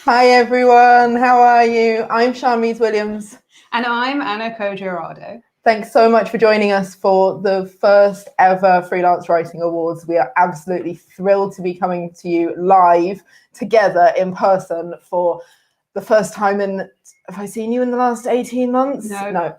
Hi everyone, how are you? I'm Sharmise Williams. And I'm Anna Kojo-Arado. Thanks so much for joining us for the first ever Freelance Writing Awards. We are absolutely thrilled to be coming to you live together in person for the first time in, have I seen you in the last 18 months? No.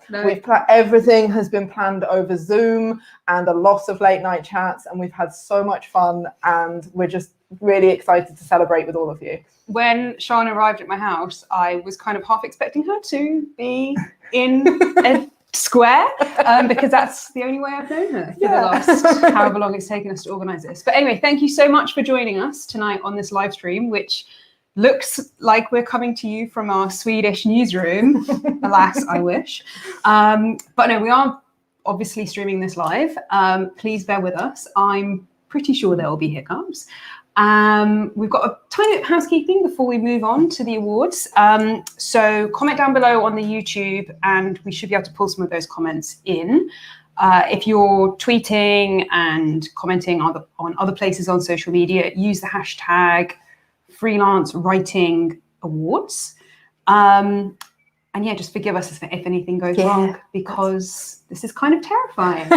Everything has been planned over Zoom and a lot of late night chats, and we've had so much fun, and we're just really excited to celebrate with all of you. When Shana arrived at my house, I was kind of half expecting her to be in a square because that's the only way I've known her for the last however long it's taken us to organise this. But anyway, thank you so much for joining us tonight on this live stream, which looks like we're coming to you from our Swedish newsroom. Alas, I wish. But no, we are obviously streaming this live. Please bear with us. I'm pretty sure there will be hiccups. We've got a tiny bit of housekeeping before we move on to the awards. So comment down below on the YouTube and we should be able to pull some of those comments in. If you're tweeting and commenting on other places on social media, use the hashtag Freelance Writing Awards. And yeah, just forgive us if anything goes wrong, because this is kind of terrifying.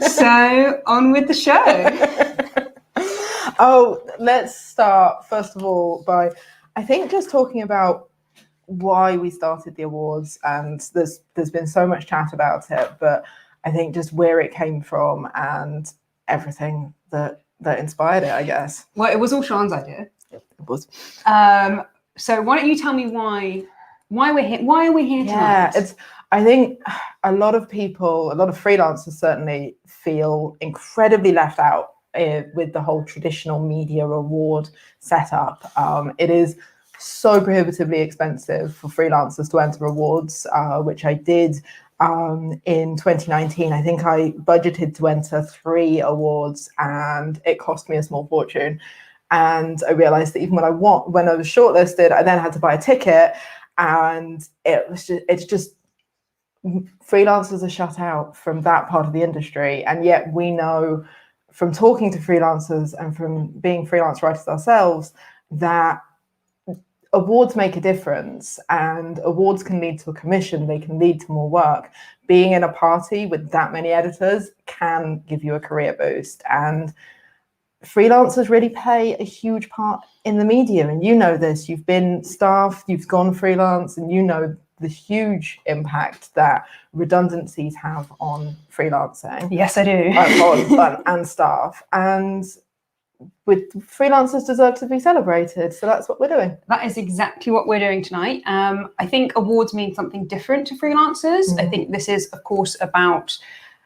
So on with the show. Oh, let's start first of all by, I think, just talking about why we started the awards, and there's been so much chat about it, but I think just where it came from and everything that inspired it, I guess. Well, it was all Sean's idea. It was. So why don't you tell me why we're here? Why are we here tonight? Yeah, I think a lot of people, a lot of freelancers certainly feel incredibly left out with the whole traditional media award setup. It is so prohibitively expensive for freelancers to enter awards, which I did in 2019. I think I budgeted to enter 3 awards and it cost me a small fortune. And I realized that even when I was shortlisted, I then had to buy a ticket, and it's just freelancers are shut out from that part of the industry. And yet we know from talking to freelancers and from being freelance writers ourselves that awards make a difference, and awards can lead to a commission, they can lead to more work. Being in a party with that many editors can give you a career boost, and freelancers really play a huge part in the medium. And you know this, you've been staff, you've gone freelance, and you know the huge impact that redundancies have on freelancing. Yes, I do. And staff. And with freelancers deserve to be celebrated. So that's what we're doing. That is exactly what we're doing tonight. I think awards mean something different to freelancers. Mm-hmm. I think this is, of course, about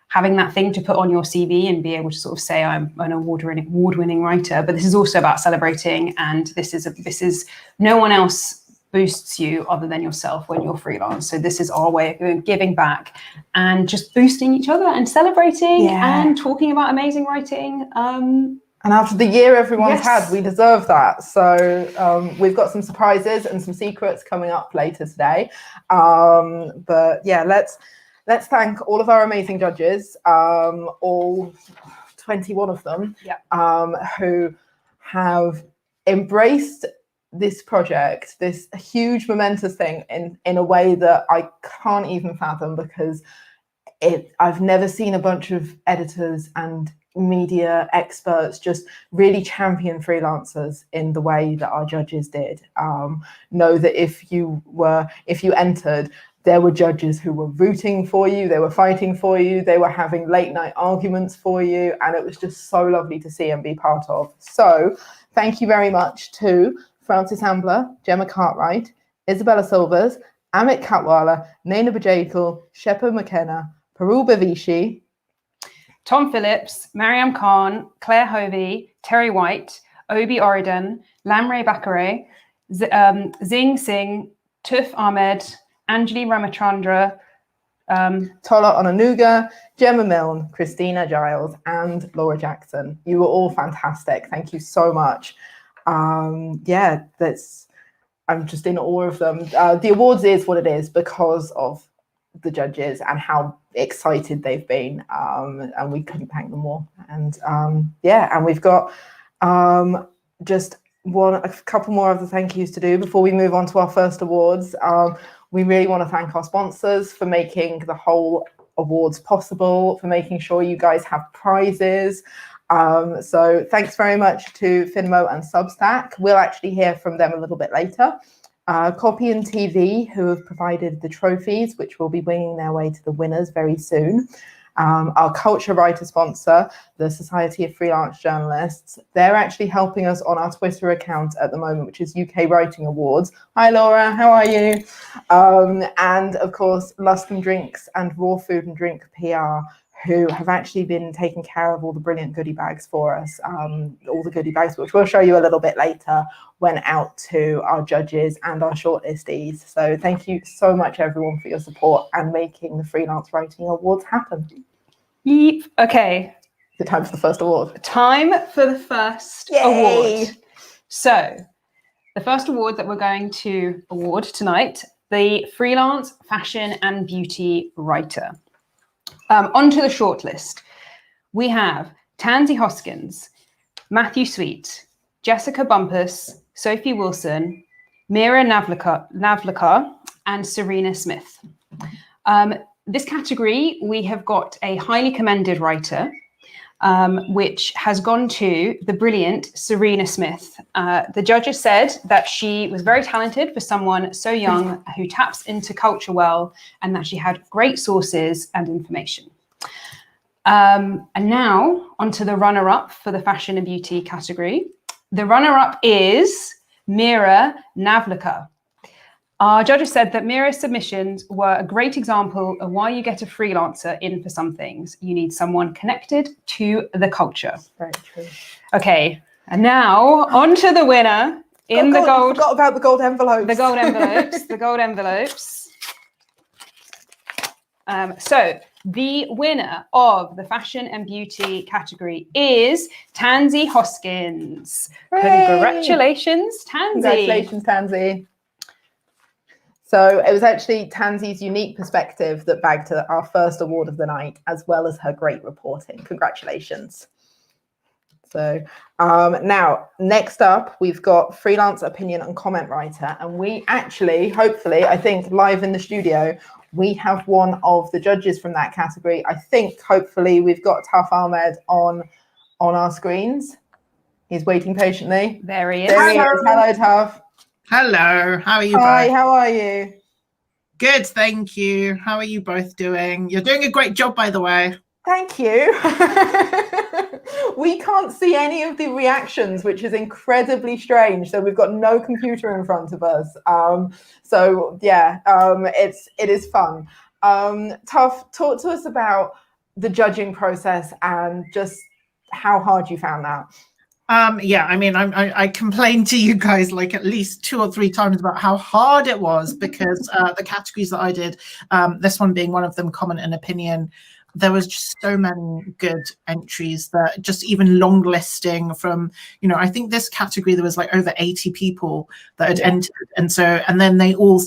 having that thing to put on your CV and be able to sort of say I'm an award-winning writer. But this is also about celebrating, and this is no one else boosts you other than yourself when you're freelance. So this is our way of giving back and just boosting each other and celebrating and talking about amazing writing. And after the year everyone's had, we deserve that. So we've got some surprises and some secrets coming up later today. But yeah, let's thank all of our amazing judges, all 21 of them, who have embraced this project, this huge momentous thing in a way that I can't even fathom, because I've never seen a bunch of editors and media experts just really champion freelancers in the way that our judges did. Know that if you entered, there were judges who were rooting for you, they were fighting for you, they were having late night arguments for you, and it was just so lovely to see and be part of. So thank you very much to Frances Ambler, Gemma Cartwright, Isabella Silvers, Amit Katwala, Naina Bajekal, Shepa McKenna, Parul Bavishi, Tom Phillips, Mariam Khan, Claire Hovey, Terry White, Obi Oridan, Lamre Bakare, Zing Singh, Tuf Ahmed, Anjali Ramachandra, Tola Onanuga, Gemma Milne, Christina Giles, and Laura Jackson. You were all fantastic. Thank you so much. I'm just in awe of them. The awards is what it is because of the judges and how excited they've been, and we couldn't thank them more. And and we've got just a couple more of the thank yous to do before we move on to our first awards. We really want to thank our sponsors for making the whole awards possible, for making sure you guys have prizes. So thanks very much to Finmo and Substack. We'll actually hear from them a little bit later. Copy and TV, who have provided the trophies, which will be winging their way to the winners very soon. Our culture writer sponsor, the Society of Freelance Journalists, they're actually helping us on our Twitter account at the moment, which is UK Writing Awards. Hi, Laura, how are you? And of course, Luscombe Drinks and Raw Food and Drink PR, who have actually been taking care of all the brilliant goodie bags for us. All the goodie bags, which we'll show you a little bit later, went out to our judges and our shortlistees. So thank you so much, everyone, for your support and making the Freelance Writing Awards happen. Yep. Okay. The time for the first award. Time for the first award. So the first award that we're going to award tonight, the Freelance Fashion and Beauty Writer. Onto the shortlist. We have Tansy Hoskins, Matthew Sweet, Jessica Bumpus, Sophie Wilson, Mira Navlikar, and Serena Smith. This category, we have got a highly commended writer, which has gone to the brilliant Serena Smith. The judges said that she was very talented for someone so young who taps into culture well, and that she had great sources and information. And now onto the runner-up for the fashion and beauty category. The runner-up is Mira Navlikar. Our judges said that Mira's submissions were a great example of why you get a freelancer in for some things. You need someone connected to the culture. Very true. Okay, and now on to the winner in the gold. I forgot about the gold envelopes. The gold envelopes. The gold envelopes. So the winner of the fashion and beauty category is Tansy Hoskins. Hooray! Congratulations, Tansy. Congratulations, Tansy. So it was actually Tansy's unique perspective that bagged our first award of the night, as well as her great reporting. Congratulations. So now, next up, we've got freelance opinion and comment writer. And we actually, hopefully, I think live in the studio, we have one of the judges from that category. I think, hopefully, we've got Taf Ahmed on our screens. He's waiting patiently. There he is. There he is. Hello, Taf. Hello, how are you Hi, both? how are you? Good, thank you. How are you both doing? You're doing a great job, by the way. Thank you. We can't see any of the reactions, which is incredibly strange. So we've got no computer in front of us. So yeah, it is fun. Taf, talk to us about the judging process and just how hard you found that. Yeah, I mean, I complained to you guys like at least 2 or 3 times about how hard it was because the categories that I did, this one being one of them, comment and opinion, there was just so many good entries that just even long listing from, I think this category, there was like over 80 people that had entered. And then they all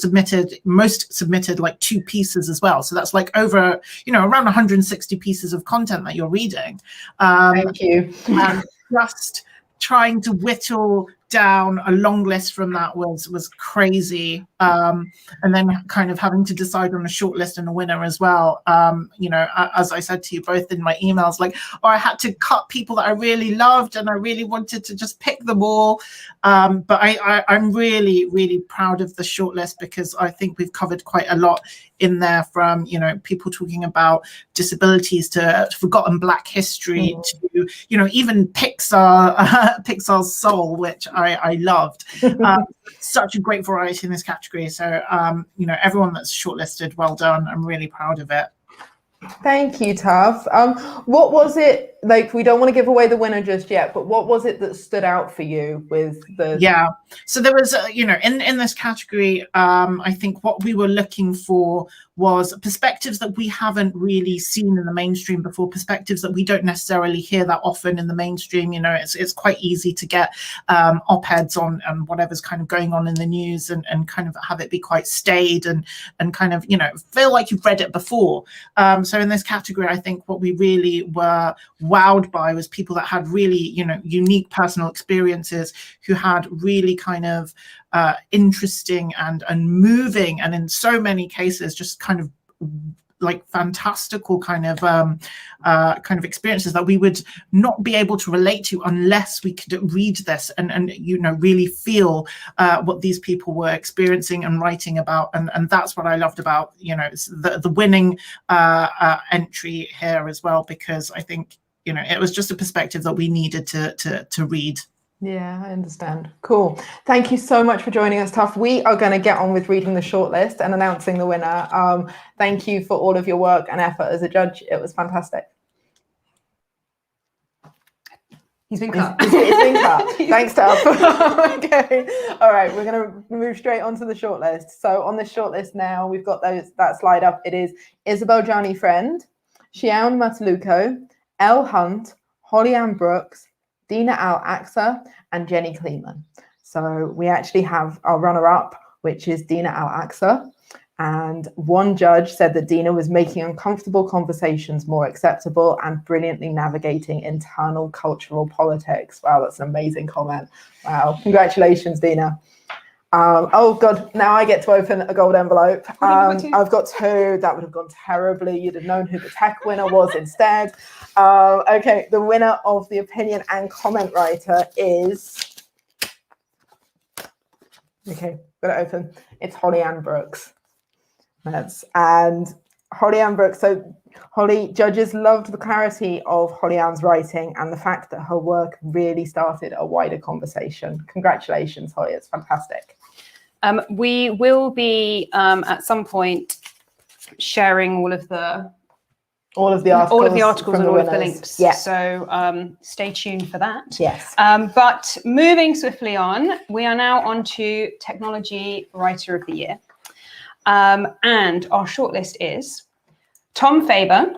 most submitted like 2 pieces as well. So that's like over, around 160 pieces of content that you're reading. Thank you. And just trying to whittle down a long list from that was crazy. And then kind of having to decide on a short list and a winner as well. As I said to you both in my emails, I had to cut people that I really loved and I really wanted to just pick them all. But I'm really, really proud of the short list because I think we've covered quite a lot in there from, people talking about disabilities to forgotten Black history to, even Pixar's Soul, which I loved. Such a great variety in this category. So, everyone that's shortlisted, well done. I'm really proud of it. Thank you, Taf. What was it, we don't want to give away the winner just yet, but what was it that stood out for you with the... Yeah, so there was, in this category, I think what we were looking for was perspectives that we haven't really seen in the mainstream before, perspectives that we don't necessarily hear that often in the mainstream. It's quite easy to get op-eds on whatever's kind of going on in the news and kind of have it be quite staid and kind of, feel like you've read it before. So so in this category, I think what we really were wowed by was people that had really, unique personal experiences, who had really kind of interesting and moving, and in so many cases just kind of like fantastical kind of experiences that we would not be able to relate to unless we could read this and really feel what these people were experiencing and writing about. And that's what I loved about the winning entry here as well, because I think it was just a perspective that we needed to read. Yeah, I understand. Cool. Thank you so much for joining us, Tuff. We are going to get on with reading the shortlist and announcing the winner. Thank you for all of your work and effort as a judge. It was fantastic. He's been cut. He's been cut. Thanks, Tuff. Okay. All right. We're going to move straight on to the shortlist. So on the shortlist now, we've got that slide up. It is Isabel Jani Friend, Shiaun Mataluko, Elle Hunt, Holly Ann Brooks, Dina Al-Aqsa, and Jenny Kleeman. So we actually have our runner-up, which is Dina Al-Aqsa. And one judge said that Dina was making uncomfortable conversations more acceptable and brilliantly navigating internal cultural politics. Wow, that's an amazing comment. Wow, congratulations, Dina. Oh God, now I get to open a gold envelope. I've got two. That would have gone terribly. You'd have known who the tech winner was instead. Okay, the winner of the opinion and comment writer is, okay, got it open. It's Holly Ann Brooks. And Holly Ann Brooks, so judges loved the clarity of Holly Ann's writing and the fact that her work really started a wider conversation. Congratulations, Holly, it's fantastic. We will be at some point sharing all of the articles and all of the links. Yeah. So stay tuned for that. Yes. But moving swiftly on, we are now on to Technology Writer of the Year. And our shortlist is Tom Faber,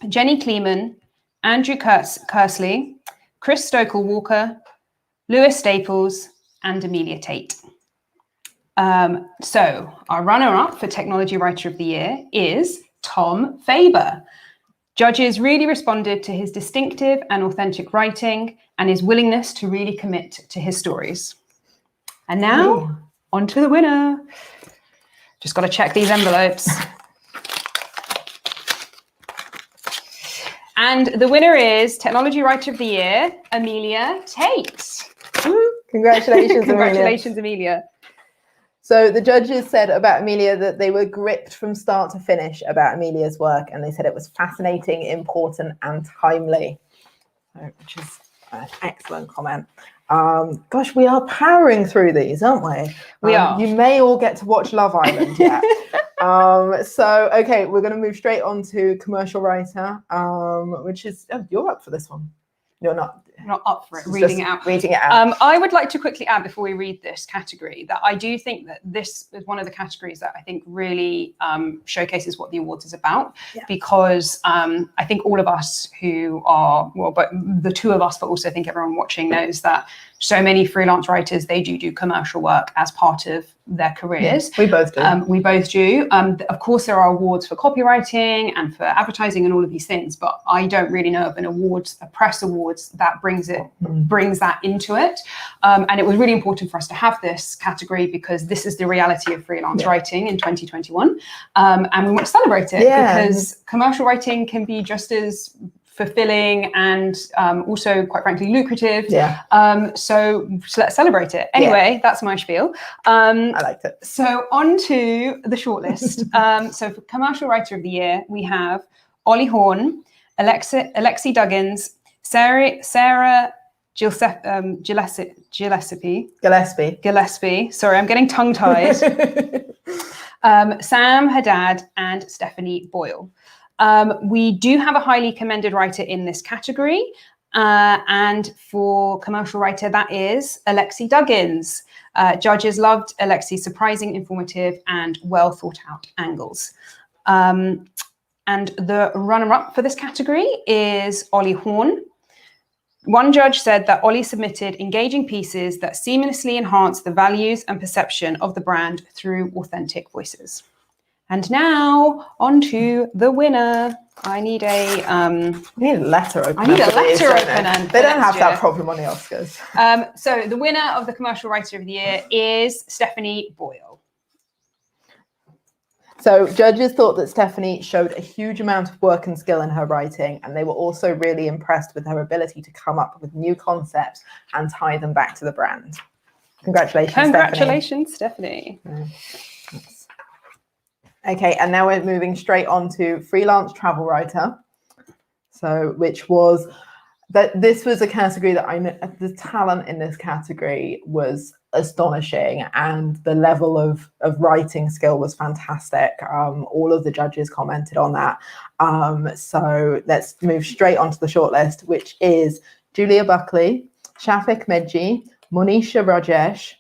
Jenny Kleeman, Andrew Kersley, Chris Stokell-Walker, Lewis Staples, and Amelia Tate. So our runner-up for Technology Writer of the Year is Tom Faber. Judges really responded to his distinctive and authentic writing and his willingness to really commit to his stories. And now, on to the winner. Just got to check these envelopes. And the winner is Technology Writer of the Year, Amelia Tate. Congratulations, Congratulations, Amelia. So the judges said about Amelia that they were gripped from start to finish about Amelia's work, and they said it was fascinating, important, and timely, which is an excellent comment. Gosh, we are powering through these, aren't we? We are. You may all get to watch Love Island yet. So, okay, we're going to move straight on to commercial writer, which is, you're up for this one. You're not. Not up for it, reading it out. Reading it out. I would like to quickly add before we read this category that I do think that this is one of the categories that I think really showcases what the awards is about, because I think all of us who are, well, but the two of us, but also I think everyone watching knows that so many freelance writers, they do commercial work as part of their careers. Yeah, we both do. We both do. Of course, there are awards for copywriting and for advertising and all of these things, but I don't really know of an awards, a press awards that brings that into it. And it was really important for us to have this category because this is the reality of freelance writing in 2021. And we want to celebrate it because commercial writing can be just as fulfilling and also, quite frankly, lucrative. So let's celebrate it. Anyway, that's my spiel. I liked it. So on to the shortlist. So for Commercial Writer of the Year, we have Ollie Horn, Alexi Duggins, Sarah Gillespie. Sorry, I'm getting tongue-tied. Sam Haddad and Stephanie Boyle. We do have a highly commended writer in this category. And for commercial writer, that is Alexi Duggins. Judges loved Alexi's surprising, informative, and well thought out angles. And the runner-up for this category is Ollie Horn. One judge said that Ollie submitted engaging pieces that seamlessly enhance the values and perception of the brand through authentic voices. And now on to the winner. I need a We need a letter opener. I need a for these, letter don't opener. They don't have that problem on the Oscars. So the winner of the Commercial Writer of the Year is Stephanie Boyle. So judges thought that Stephanie showed a huge amount of work and skill in her writing, and they were also really impressed with her ability to come up with new concepts and tie them back to the brand. Congratulations, Stephanie. Okay, and now we're moving straight on to Freelance Travel Writer. So, which was that this was a category that I know the talent in this category was astonishing, and the level of writing skill was fantastic. All of the judges commented on that. So let's move straight onto the shortlist, which is Julia Buckley, Shafik Medji, Monisha Rajesh,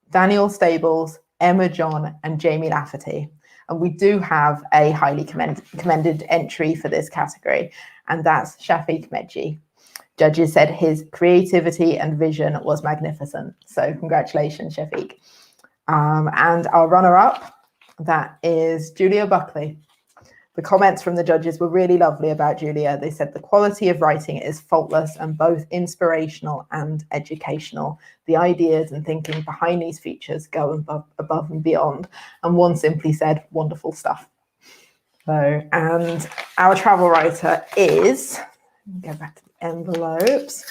Daniel Stables, Emma John, and Jamie Lafferty. And we do have a highly commended entry for this category, and that's Shafik Medji. Judges said his creativity and vision was magnificent. So congratulations, Shafik. And our runner-up, that is Julia Buckley. The comments from the judges were really lovely about Julia. They said the quality of writing is faultless and both inspirational and educational. The ideas and thinking behind these features go above and beyond. And one simply said, wonderful stuff. So, and our travel writer is, go back to the envelopes.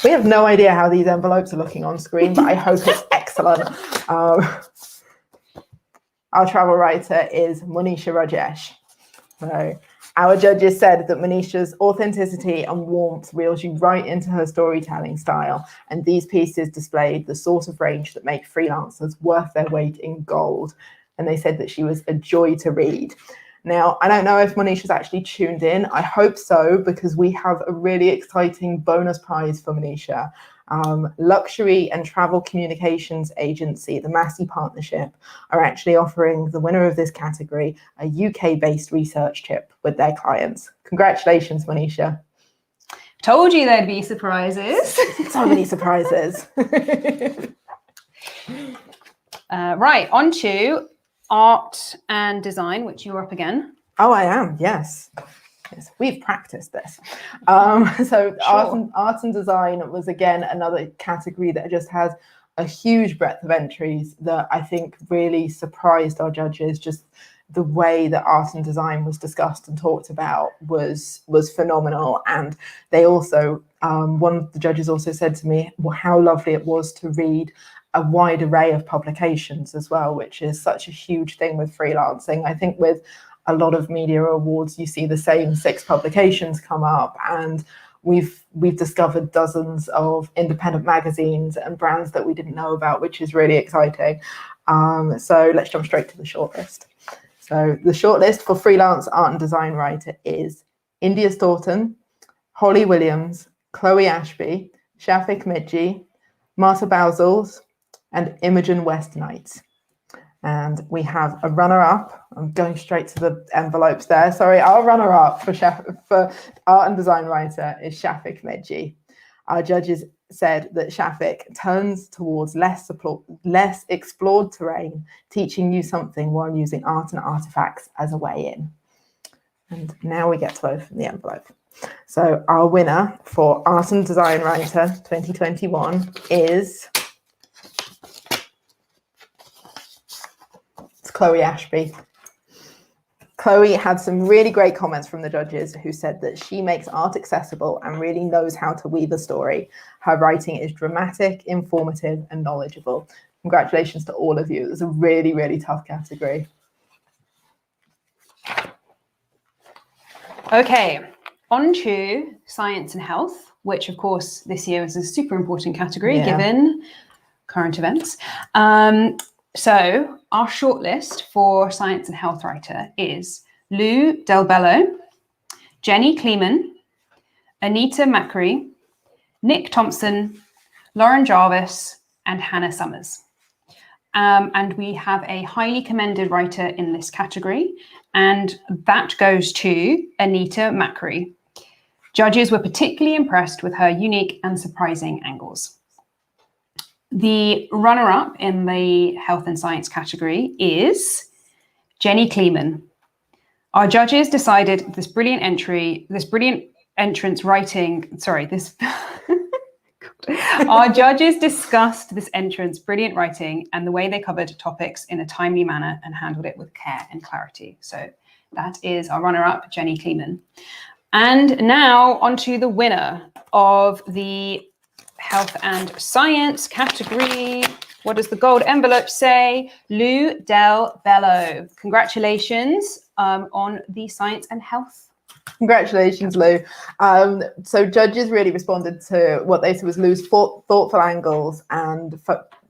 We have no idea how these envelopes are looking on screen, but I hope it's excellent. Our travel writer is Monisha Rajesh. So our judges said that Monisha's authenticity and warmth reels you right into her storytelling style, and these pieces displayed the sort of range that make freelancers worth their weight in gold. And they said that she was a joy to read. Now, I don't know if Monisha's actually tuned in. I hope so, because we have a really exciting bonus prize for Monisha. Luxury and Travel Communications Agency, the Massey Partnership, are actually offering the winner of this category a UK-based research trip with their clients. Congratulations, Monisha. Told you there'd be surprises. So many surprises. Right, on to art and design, which you're up again. Oh, I am, yes. Yes, we've practiced this. So Sure. art and design was, again, another category that just has a huge breadth of entries that I think really surprised our judges. Just the way that art and design was discussed and talked about was phenomenal. And they also, one of the judges also said to me, well, how lovely it was to read a wide array of publications as well, which is such a huge thing with freelancing. I think with a lot of media awards, you see the same 6 publications come up, and we've discovered dozens of independent magazines and brands that we didn't know about, which is really exciting. So let's jump straight to the shortlist. So the shortlist for freelance art and design writer is India Staunton, Holly Williams, Chloe Ashby, Shafik Medji, Marta Bowsels, and Imogen West Knight. And we have a runner-up. I'm going straight to the envelopes there. Sorry, our runner-up for art and design writer is Shafik Medji. Our judges said that Shafik turns towards less explored terrain, teaching you something while using art and artifacts as a way in. And now we get to open the envelope. So our winner for art and design writer 2021 is Chloe Ashby. Chloe had some really great comments from the judges who said that she makes art accessible and really knows how to weave a story. Her writing is dramatic, informative, and knowledgeable. Congratulations to all of you. It was a really, really tough category. Okay, on to science and health, which of course this year is a super important category given current events. So our shortlist for science and health writer is Lou Del Bello, Jenny Kleeman, Anita Macri, Nick Thompson, Lauren Jarvis, and Hannah Summers. And we have a highly commended writer in this category, and that goes to Anita Macri. Judges were particularly impressed with her unique and surprising angles. The runner-up in the health and science category is Jenny Kleeman. Our judges decided this brilliant entrance writing, Our judges discussed this entrance brilliant writing and the way they covered topics in a timely manner and handled it with care and clarity. So that is our runner-up, Jenny Kleeman. And now onto the winner of the Health and Science category. What does the gold envelope say? Lou Del Bello. Congratulations on the Science and Health. Congratulations, Lou. So judges really responded to what they said was Lou's thoughtful angles and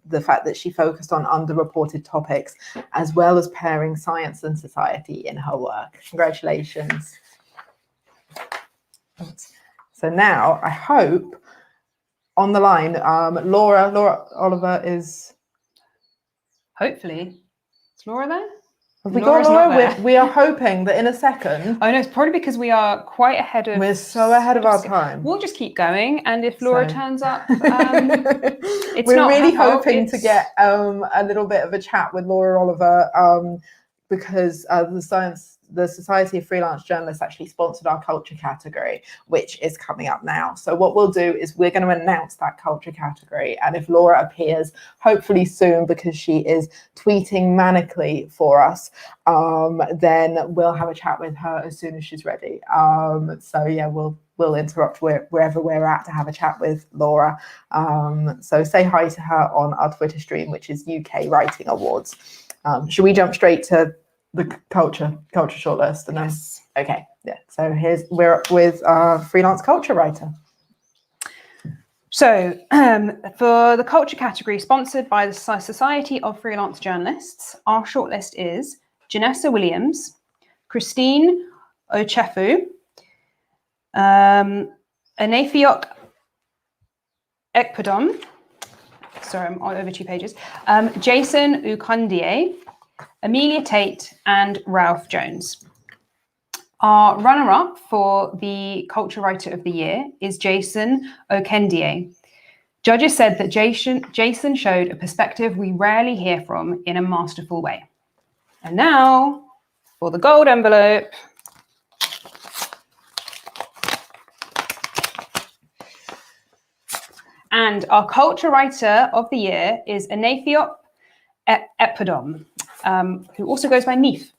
the fact that she focused on underreported topics, as well as pairing science and society in her work. Congratulations. So now I hope on the line, Laura Oliver is. Hopefully. Is Laura there? Have we got Laura? We are hoping that in a second. Oh no, it's probably because we are quite ahead of. We're so ahead of our time. We'll just keep going, and if Laura turns up, we're really hoping to get a little bit of a chat with Laura Oliver because the Society of Freelance Journalists actually sponsored our culture category, which is coming up now. So what we'll do is we're going to announce that culture category. And if Laura appears, hopefully soon, because she is tweeting manically for us, then we'll have a chat with her as soon as she's ready. So yeah, we'll interrupt wherever we're at to have a chat with Laura. So say hi to her on our Twitter stream, which is UK Writing Awards. Should we jump straight to the culture shortlist? And yes. Okay, yeah. So we're with our freelance culture writer. So for the culture category sponsored by the Society of Freelance Journalists, our shortlist is Janessa Williams, Christine Ochefu, Anafiok Ekpadom, sorry, I'm over 2 pages, Jason Ukundie, Amelia Tate, and Ralph Jones. Our runner-up for the Culture Writer of the Year is Jason Okendie. Judges said that Jason showed a perspective we rarely hear from in a masterful way. And now for the gold envelope. And our Culture Writer of the Year is Anafiok Ekpadom, who also goes by Neef.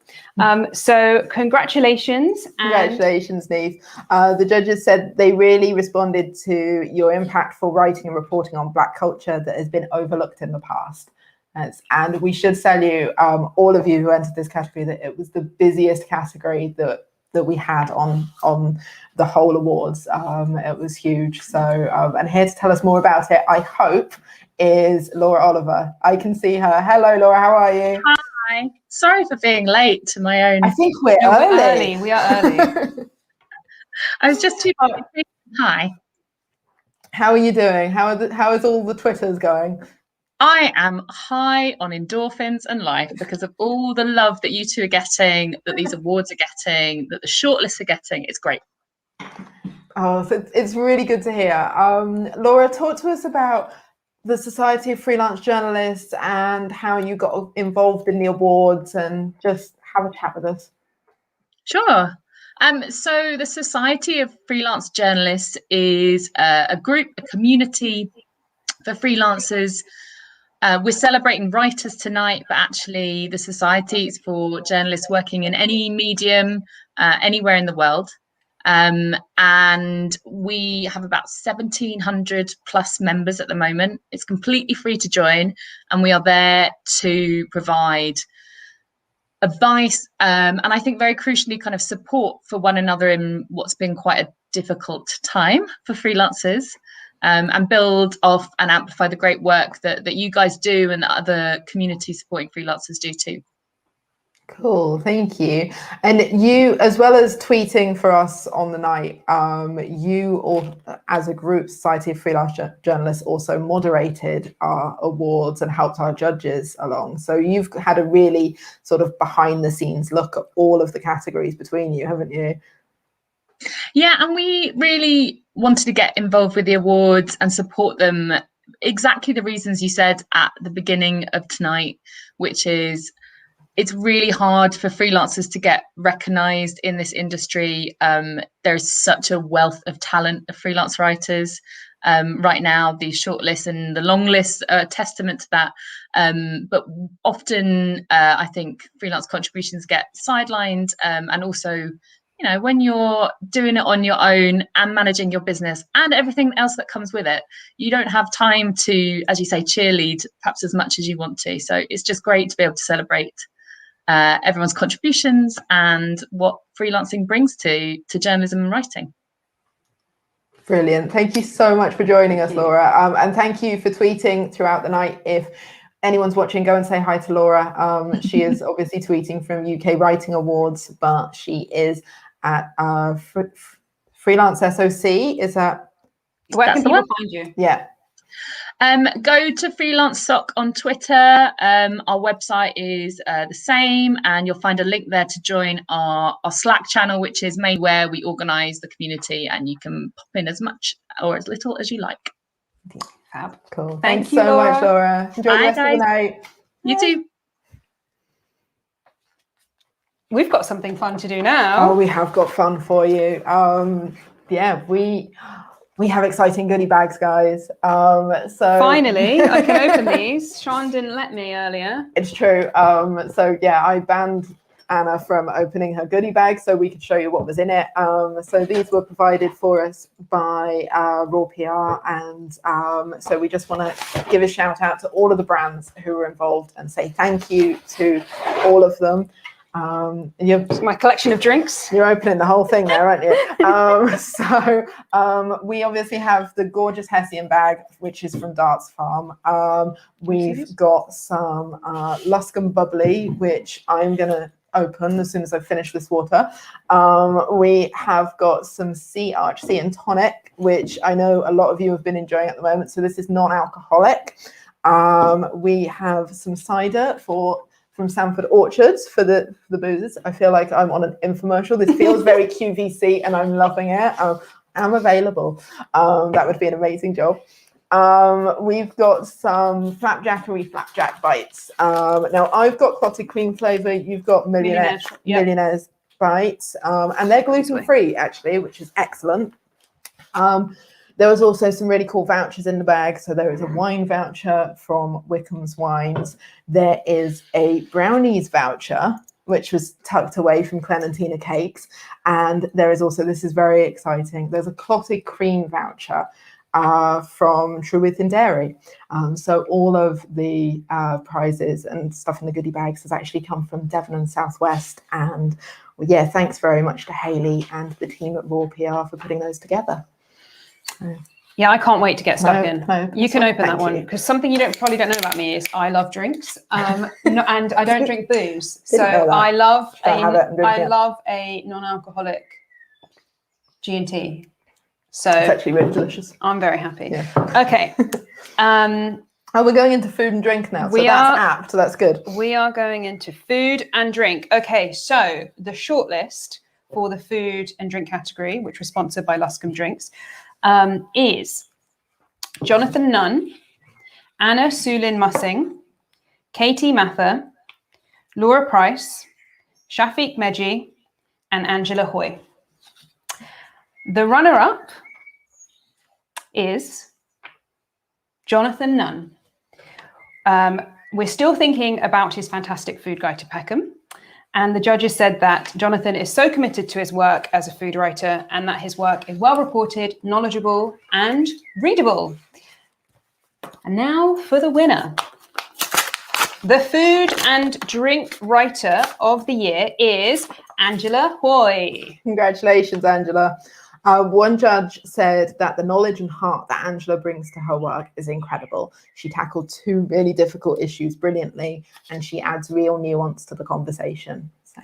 So congratulations. Congratulations, Neef. The judges said they really responded to your impactful writing and reporting on Black culture that has been overlooked in the past. And we should tell you, all of you who entered this category, that it was the busiest category that we had on the whole awards. It was huge. So, and here to tell us more about it, I hope, is Laura Oliver. I can see her. Hello, Laura. How are you? Hi. Sorry for being late to my own. I think we're early. We are early. I was just too busy. Hi. How are you doing? How is all the Twitters going? I am high on endorphins and life because of all the love that you two are getting, that these awards are getting, that the shortlists are getting. It's great. Oh, so it's really good to hear. Laura, talk to us about the Society of Freelance Journalists and how you got involved in the awards, and just have a chat with us. Sure. So the Society of Freelance Journalists is a group, a community for freelancers. We're celebrating writers tonight, but actually the Society is for journalists working in any medium, anywhere in the world. And we have about 1,700 plus members at the moment. It's completely free to join, and we are there to provide advice, and I think very crucially kind of support for one another in what's been quite a difficult time for freelancers, and build off and amplify the great work that you guys do and that other community supporting freelancers do too. Cool, thank you. And you, as well as tweeting for us on the night, you, or as a group, Society of Freelance Journalists, also moderated our awards and helped our judges along. So you've had a really sort of behind the scenes look at all of the categories between you, haven't you? Yeah, and we really wanted to get involved with the awards and support them. Exactly the reasons you said at the beginning of tonight, which is it's really hard for freelancers to get recognized in this industry. There's such a wealth of talent of freelance writers. Right now, the short list and the long list are a testament to that. But often, I think freelance contributions get sidelined. And also, when you're doing it on your own and managing your business and everything else that comes with it, you don't have time to, as you say, cheerlead perhaps as much as you want to. So it's just great to be able to celebrate everyone's contributions and what freelancing brings to journalism and writing. Brilliant. Thank you so much for joining us, Laura. And thank you for tweeting throughout the night. If anyone's watching, go and say hi to Laura. She is obviously tweeting from UK Writing Awards, but she is at Freelance SOC. Is that where can people find you? Yeah. Go to Freelance SOC on Twitter. Our website is the same, and you'll find a link there to join our Slack channel, which is made where we organise the community, and you can pop in as much or as little as you like. Fab. Cool. Thank Thanks you, so Laura. much, Laura. Enjoy the rest of the night. You too. We've got something fun to do now. Oh, we have got fun for you. Yeah, we have exciting goodie bags, guys. So finally, I can open these. Sean didn't let me earlier. It's true. So yeah, I banned Anna from opening her goodie bag so we could show you what was in it. So these were provided for us by Raw PR, and so we just want to give a shout out to all of the brands who were involved and say thank you to all of them. My collection of drinks. You're opening the whole thing there, aren't you? So we obviously have the gorgeous Hessian bag, which is from Darts Farm. We've got some Luscombe Bubbly, which I'm going to open as soon as I finish this water. We have got some Sea Arch Sea and Tonic, which I know a lot of you have been enjoying at the moment. So this is non-alcoholic. We have some cider from Sanford Orchards for the boozers. I feel like I'm on an infomercial. This feels very QVC and I'm loving it. I'm available. That would be an amazing job. We've got some flapjackery flapjack bites. Now I've got clotted cream flavour. You've got Millionaire's bites. And they're gluten-free actually, which is excellent. There was also some really cool vouchers in the bag. So there is a wine voucher from Wickham's Wines. There is a brownies voucher, which was tucked away from Clementina Cakes. And there is also, this is very exciting, there's a clotted cream voucher from True Within Dairy. So all of the prizes and stuff in the goodie bags has actually come from Devon and Southwest. And well, yeah, thanks very much to Hayley and the team at Raw PR for putting those together. Yeah, I can't wait to get stuck in. No, you can open that one, because something you probably don't know about me is I love drinks, and I don't drink booze. So I love a non-alcoholic G&T. So it's actually really delicious. I'm very happy. Yeah. Okay. We're going into food and drink now. So that's apt. So that's good. We are going into food and drink. Okay, so the shortlist for the food and drink category, which was sponsored by Luscombe Drinks, is Jonathan Nunn, Anna Sulin Mussing, Katie Mather, Laura Price, Shafiq Meji, and Angela Hoy. The runner-up is Jonathan Nunn. We're still thinking about his fantastic food guide to Peckham. And the judges said that Jonathan is so committed to his work as a food writer and that his work is well reported, knowledgeable, and readable. And now for the winner. The food and drink writer of the year is Angela Hoy. Congratulations, Angela. One judge said that the knowledge and heart that Angela brings to her work is incredible. She tackled two really difficult issues brilliantly, and she adds real nuance to the conversation. So,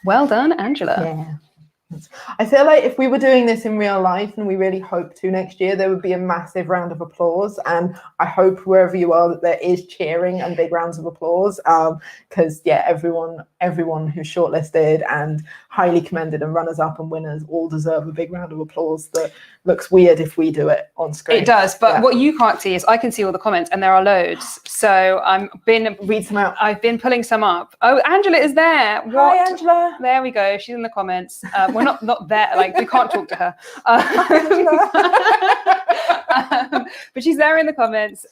well done, Angela. Yeah. I feel like if we were doing this in real life, and we really hope to next year, there would be a massive round of applause. And I hope wherever you are that there is cheering and big rounds of applause, because yeah, everyone who's shortlisted and highly commended and runners up and winners all deserve a big round of applause. That looks weird if we do it on screen. It does, but what you can't see is I can see all the comments, and there are loads. So Read some out. I've been pulling some up. Oh, Angela is there. Hi, Angela. There we go. She's in the comments. We're not there. Like, we can't talk to her. But she's there in the comments.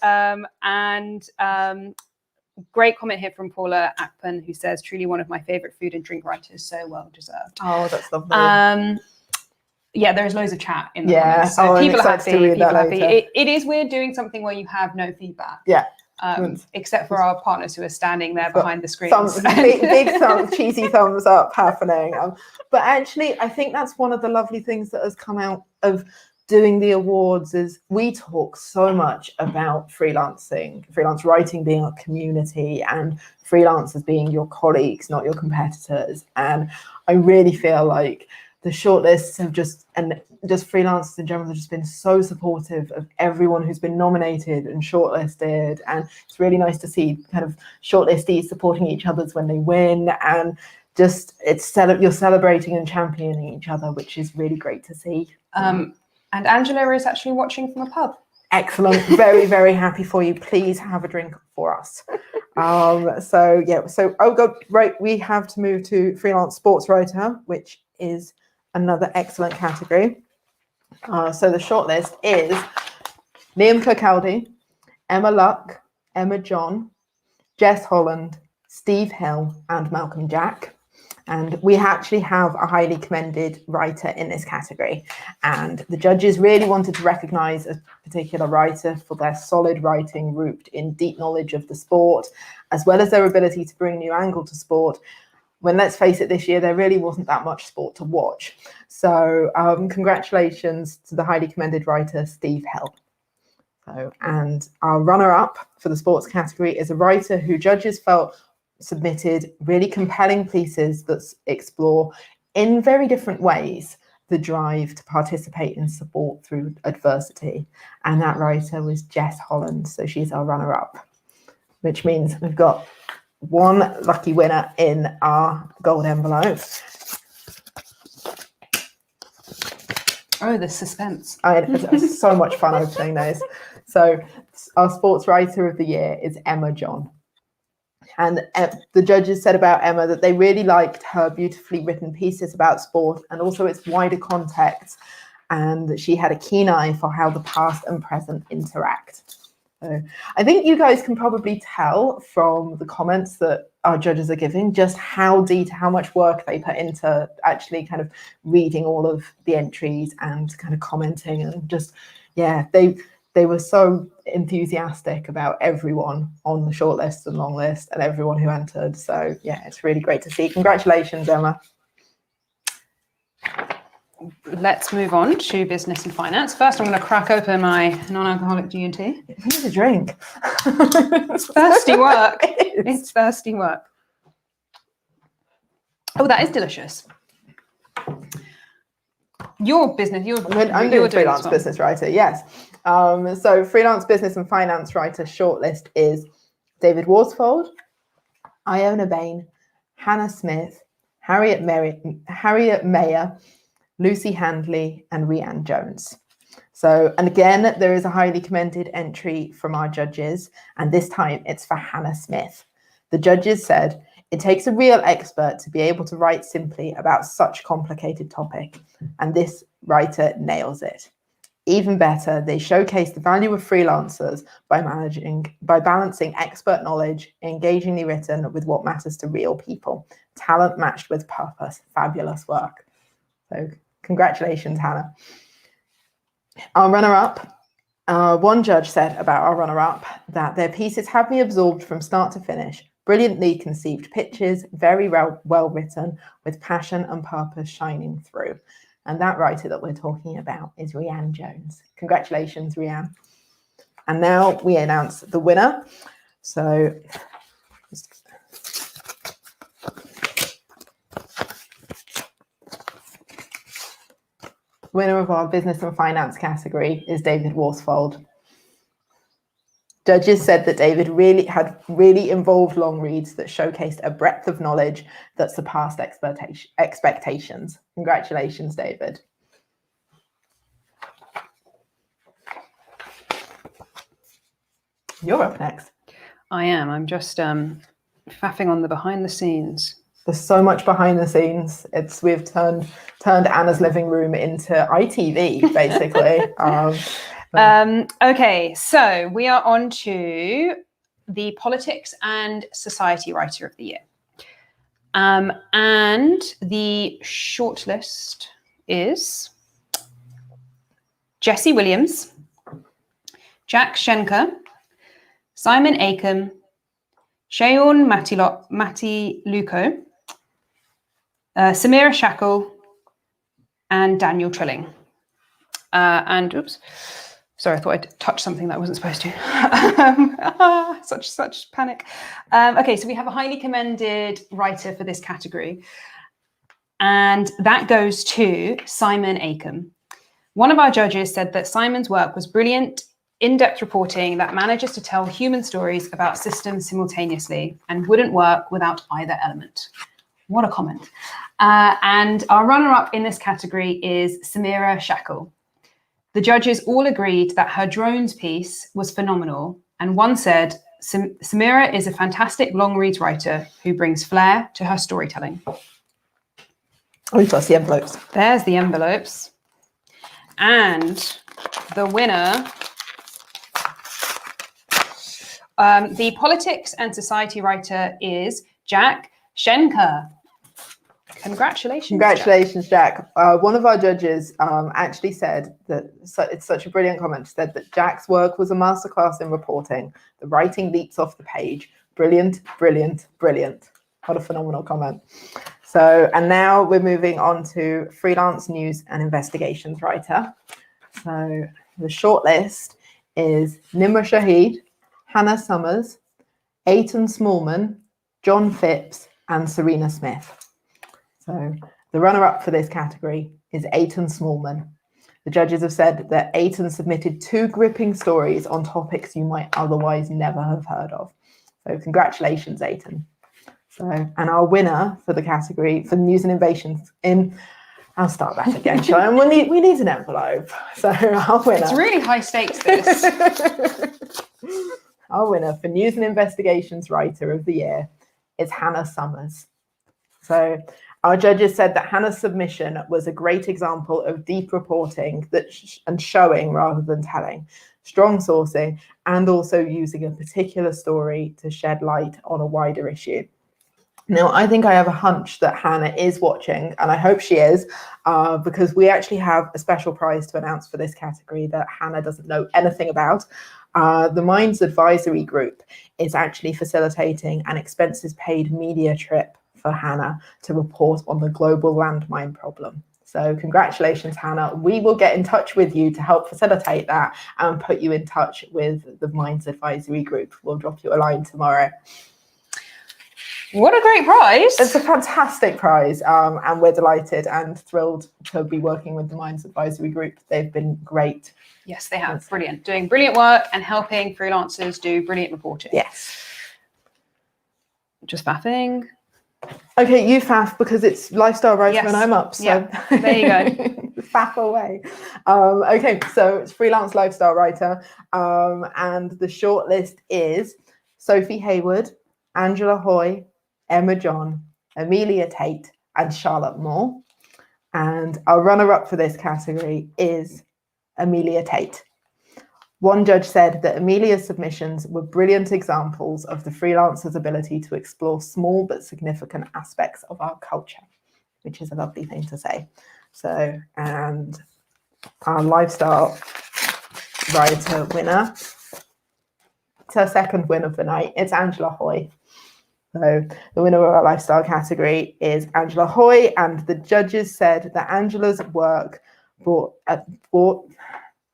Great comment here from Paula Akpan, who says, truly one of my favorite food and drink writers, so well deserved. Oh, that's lovely. Yeah, there's loads of chat in the comments. So people are happy. People are happy. It is weird doing something where you have no feedback. Yeah. Except for our partners who are standing there behind the screens. Big thumbs, cheesy thumbs up happening. But actually, I think that's one of the lovely things that has come out of doing the awards is we talk so much about freelance writing being a community and freelancers being your colleagues, not your competitors. And I really feel like the shortlists have just freelancers in general have just been so supportive of everyone who's been nominated and shortlisted. And it's really nice to see kind of shortlistees supporting each other's when they win. And just you're celebrating and championing each other, which is really great to see. And Angela is actually watching from a pub. Excellent. Very, very happy for you. Please have a drink for us. So oh god, right, we have to move to freelance sports writer, which is another excellent category. So the shortlist is Liam Kirkcaldy, Emma Luck, Emma John, Jess Holland, Steve Hill, and Malcolm Jack. And we actually have a highly commended writer in this category. And the judges really wanted to recognise a particular writer for their solid writing rooted in deep knowledge of the sport, as well as their ability to bring new angle to sport. When, let's face it, this year, there really wasn't that much sport to watch. So congratulations to the highly commended writer, Steve Hill. And our runner-up for the sports category is a writer who judges felt submitted really compelling pieces that explore in very different ways the drive to participate in sport through adversity. And that writer was Jess Holland. So she's our runner-up, which means we've got one lucky winner in our gold envelope. Oh, the suspense. It's so much fun opening those. So our sports writer of the year is Emma John. And the judges said about Emma that they really liked her beautifully written pieces about sport and also its wider context, and that she had a keen eye for how the past and present interact. So I think you guys can probably tell from the comments that our judges are giving just how much work they put into actually kind of reading all of the entries and kind of commenting, and just, yeah, they were so enthusiastic about everyone on the shortlist and long list and everyone who entered. So yeah, it's really great to see. Congratulations, Emma. Let's move on to business and finance. First, I'm going to crack open my non-alcoholic G&T. It needs a drink. It's thirsty work. It's thirsty work. Oh, that is delicious. Your business, I'm doing freelance business writer, yes. So freelance business and finance writer shortlist is David Worsfold, Iona Bain, Hannah Smith, Harriet Mayer, Lucy Handley, and Rhiann Jones. So, and again, there is a highly commended entry from our judges, and this time it's for Hannah Smith. The judges said, "It takes a real expert to be able to write simply about such complicated topic, and this writer nails it. Even better, they showcase the value of freelancers by balancing expert knowledge, engagingly written with what matters to real people. Talent matched with purpose. Fabulous work." So congratulations, Hannah. Our runner-up, one judge said about our runner-up that their pieces have me absorbed from start to finish. Brilliantly conceived pitches, very well written, with passion and purpose shining through. And that writer that we're talking about is Rhiann Jones. Congratulations, Rhiann. And now we announce the winner. So Winner of our business and finance category is David Worsfold. Judges said that David had really involved long reads that showcased a breadth of knowledge that surpassed expectations. Congratulations, David. You're up next. I am. I'm just faffing on the behind the scenes. There's so much behind the scenes. We've turned Anna's living room into ITV, basically. Okay, so we are on to the Politics and Society Writer of the Year. And the shortlist is Jesse Williams, Jack Schenker, Simon Acom, Shayon Matiluko, Samira Shackle, and Daniel Trilling. Sorry, I thought I'd touched something that I wasn't supposed to. Such panic. Okay, so we have a highly commended writer for this category, and that goes to Simon Acom. One of our judges said that Simon's work was brilliant, in-depth reporting that manages to tell human stories about systems simultaneously and wouldn't work without either element. What a comment. And our runner-up in this category is Samira Shackle. The judges all agreed that her drones piece was phenomenal, and one said, Samira is a fantastic long reads writer who brings flair to her storytelling. Oh, that's the envelopes. There's the envelopes. And the winner, the Politics and Society writer is Jack Schenker. Congratulations. Congratulations, Jack. One of our judges actually said that it's such a brilliant comment. She said that Jack's work was a masterclass in reporting. The writing leaps off the page. Brilliant, brilliant, brilliant. What a phenomenal comment. So, and now we're moving on to freelance news and investigations writer. So the shortlist is Nimra Shahid, Hannah Summers, Aiton Smallman, John Phipps, and Serena Smith. So the runner-up for this category is Aiton Smallman. The judges have said that Aiton submitted 2 gripping stories on topics you might otherwise never have heard of. So congratulations, Aiton. So, and our winner for the category for news and innovations I'll start that again, shall I? And we need an envelope. So our winner. It's really high stakes, this. Our winner for news and investigations writer of the year is Hannah Summers. So our judges said that Hannah's submission was a great example of deep reporting and showing rather than telling, strong sourcing, and also using a particular story to shed light on a wider issue. Now, I think I have a hunch that Hannah is watching, and I hope she is, because we actually have a special prize to announce for this category that Hannah doesn't know anything about. The Minds Advisory Group is actually facilitating an expenses paid media trip for Hannah to report on the global landmine problem. So congratulations, Hannah. We will get in touch with you to help facilitate that and put you in touch with the Minds Advisory Group. We'll drop you a line tomorrow. What a great prize. It's a fantastic prize, and we're delighted and thrilled to be working with the Minds Advisory Group. They've been great. Yes, they have. Brilliant. Doing brilliant work and helping freelancers do brilliant reporting. Yes. Just faffing. Okay, you faff because it's lifestyle writer and I'm up. So yeah, there you go. Faff away. Okay, so it's freelance lifestyle writer, and the shortlist is Sophie Hayward, Angela Hoy, Emma John, Amelia Tate, and Charlotte Moore. And our runner-up for this category is Amelia Tate. One judge said that Amelia's submissions were brilliant examples of the freelancer's ability to explore small but significant aspects of our culture, which is a lovely thing to say. So, and our lifestyle writer winner, it's her second win of the night, it's Angela Hoy. So the winner of our lifestyle category is Angela Hoy, and the judges said that Angela's work brought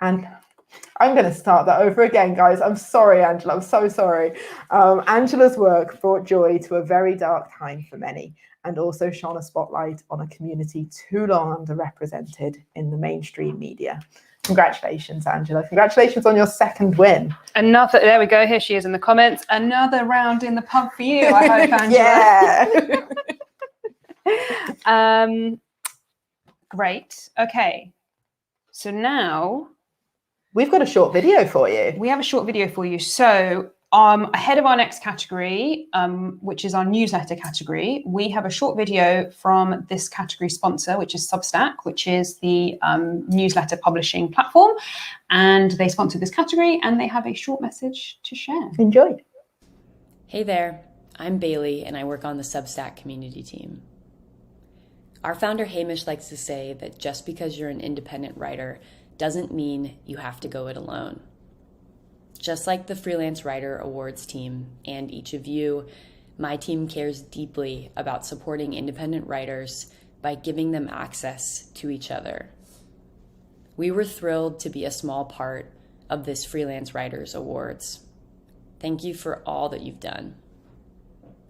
and I'm going to start that over again, guys. I'm sorry, Angela. I'm so sorry. Angela's work brought joy to a very dark time for many, and also shone a spotlight on a community too long underrepresented in the mainstream media. Congratulations, Angela. Congratulations on your second win. Another, there we go. Here she is in the comments. Another round in the pub for you, I hope, Angela. Yeah. Great. Okay. So now we've got a short video for you. We have a short video for you. So ahead of our next category, which is our newsletter category, we have a short video from this category sponsor, which is Substack, which is the newsletter publishing platform. And they sponsored this category and they have a short message to share. Enjoy. Hey there, I'm Bailey and I work on the Substack community team. Our founder Hamish likes to say that just because you're an independent writer doesn't mean you have to go it alone. Just like the Freelance Writer Awards team and each of you, my team cares deeply about supporting independent writers by giving them access to each other. We were thrilled to be a small part of this Freelance Writers Awards. Thank you for all that you've done.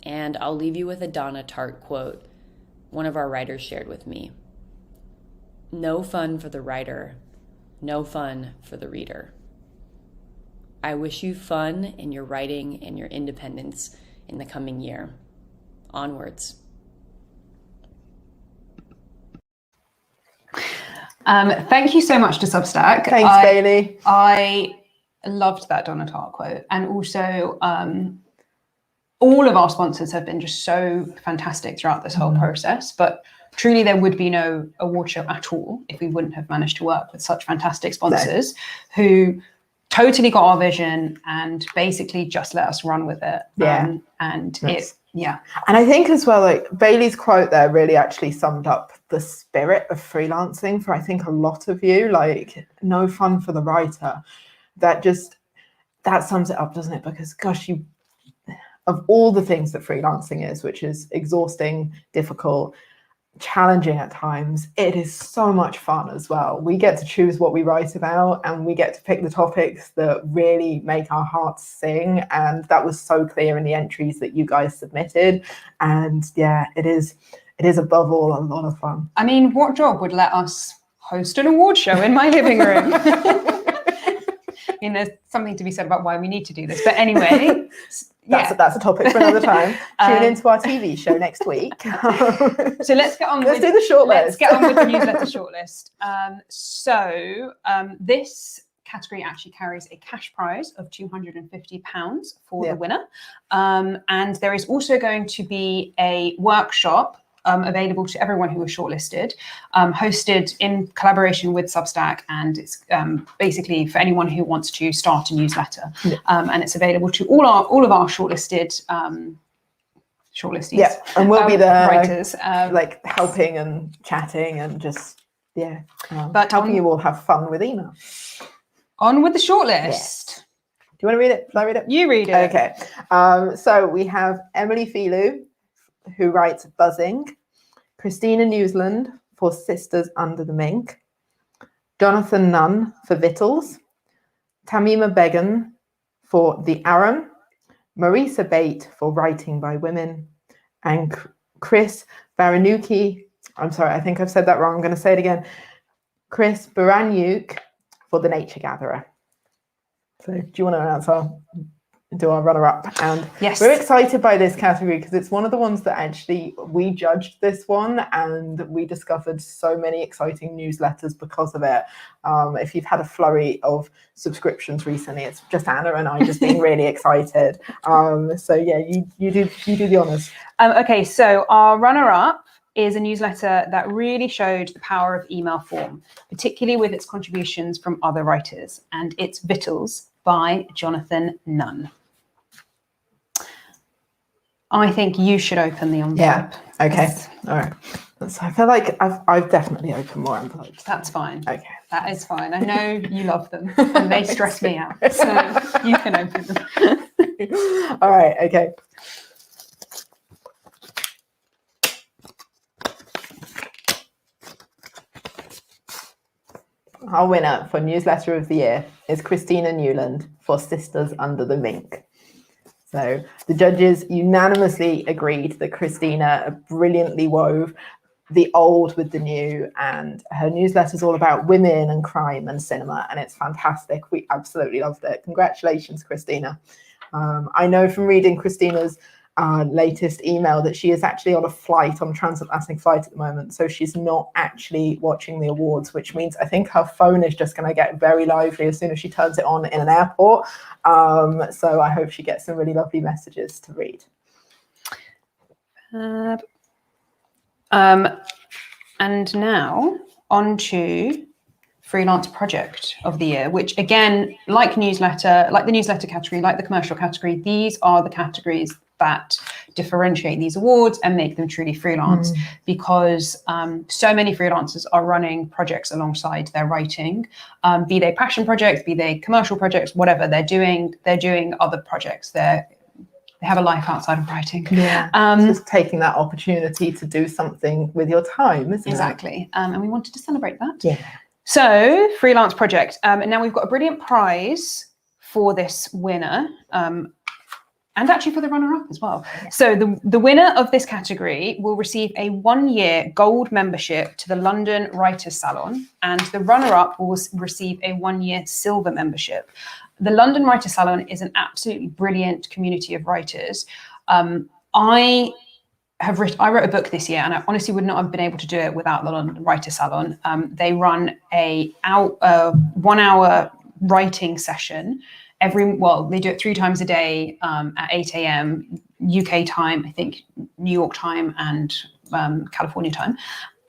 And I'll leave you with a Donna Tartt quote one of our writers shared with me. No fun for the writer, no fun for the reader. I wish you fun in your writing and your independence in the coming year. Onwards. Thank you so much to Substack. Thanks, Bailey. I loved that Donna Tartt quote. And also, all of our sponsors have been just so fantastic throughout this whole process. But truly, there would be no award show at all if we wouldn't have managed to work with such fantastic sponsors who totally got our vision and basically just let us run with it. Yeah. And nice. And I think as well, like Bailey's quote there really actually summed up the spirit of freelancing for I think a lot of you, like no fun for the writer. That sums it up, doesn't it? Because gosh, of all the things that freelancing is, which is exhausting, difficult, challenging at times, it is so much fun as well. We get to choose what we write about and we get to pick the topics that really make our hearts sing, and that was so clear in the entries that you guys submitted. And yeah, it is above all a lot of fun. I mean, what job would let us host an award show in my living room? I mean, there's something to be said about why we need to do this, but anyway. That's a topic for another time. Tune into our TV show next week. So let's get on. Let's do the shortlist. Let's get on with the newsletter shortlist. This category actually carries a cash prize of £250 for the winner, and there is also going to be a workshop available to everyone who was shortlisted, hosted in collaboration with Substack, and it's basically for anyone who wants to start a newsletter, and it's available to all of our shortlistees. Yeah, and we'll be there, writers, like helping and chatting and just but helping you all have fun with email. On with the shortlist. Yes. Do you want to read it? Shall I read it? You read it. Okay. So we have Emily Filu, who writes Buzzing, Christina Newsland for Sisters Under the Mink, Jonathan Nunn for Vittles, Tamima Began for The Aram, Marisa Bate for Writing by Women, and Chris Baranuki, I'm sorry, I think I've said that wrong, I'm going to say it again, Chris Baranyuk for The Nature Gatherer. So do you want to announce our runner-up? And yes, we're excited by this category because it's one of the ones that actually we judged this one and we discovered so many exciting newsletters because of it. If you've had a flurry of subscriptions recently, it's just Anna and I just being really excited. So yeah, you do the honors. Okay, so our runner-up is a newsletter that really showed the power of email form, particularly with its contributions from other writers, and it's Vittles by Jonathan Nunn. I think you should open the envelope. Yeah. Okay. All right. So I feel like I've definitely opened more envelopes. That's fine. Okay. That is fine. I know you love them and they stress me out. So you can open them. All right. Okay. Our winner for Newsletter of the Year is Christina Newland for Sisters Under the Mink. So the judges unanimously agreed that Christina brilliantly wove the old with the new, and her newsletter is all about women and crime and cinema, and it's fantastic. We absolutely loved it. Congratulations, Christina. I know from reading Christina's latest email that she is actually on a flight, on a transatlantic flight at the moment, so she's not actually watching the awards, which means I think her phone is just going to get very lively as soon as she turns it on in an airport. So I hope she gets some really lovely messages to read. And now on to Freelance Project of the Year, which again, like the newsletter category, like the commercial category, these are the categories that differentiate these awards and make them truly freelance, because so many freelancers are running projects alongside their writing, be they passion projects, be they commercial projects, whatever they're doing other projects. They have a life outside of writing. Yeah, just taking that opportunity to do something with your time, isn't it? Exactly. And we wanted to celebrate that. Yeah. So, Freelance Project. And now we've got a brilliant prize for this winner, and actually for the runner-up as well. So the winner of this category will receive a 1-year gold membership to the London Writers' Salon, and the runner-up will receive a 1-year silver membership. The London Writers' Salon is an absolutely brilliant community of writers. I wrote a book this year, and I honestly would not have been able to do it without the London Writers' Salon. They run a 1-hour writing session they do it 3 times a day at 8 a.m. UK time, I think New York time and California time.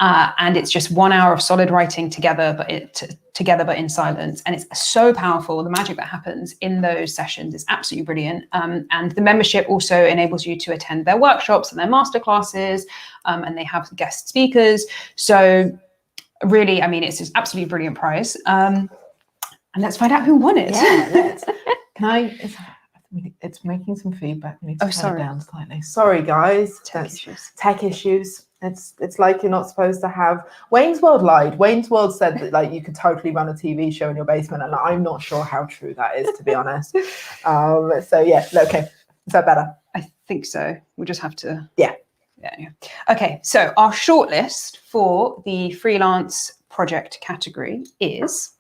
And it's just 1 hour of solid writing together, but in silence. And it's so powerful. The magic that happens in those sessions is absolutely brilliant. And the membership also enables you to attend their workshops and their masterclasses, and they have guest speakers. So really, I mean, it's just absolutely brilliant prize. And let's find out who won it. Yeah, let's. It's making some feedback. We need to turn it down slightly. Sorry, guys. Tech issues. It's like you're not supposed to have. Wayne's World lied. Wayne's World said that like you could totally run a TV show in your basement, and I'm not sure how true that is, to be honest. So yeah, okay. Is that better? I think so. We'll just have to. Yeah. Okay. So our shortlist for the freelance project category is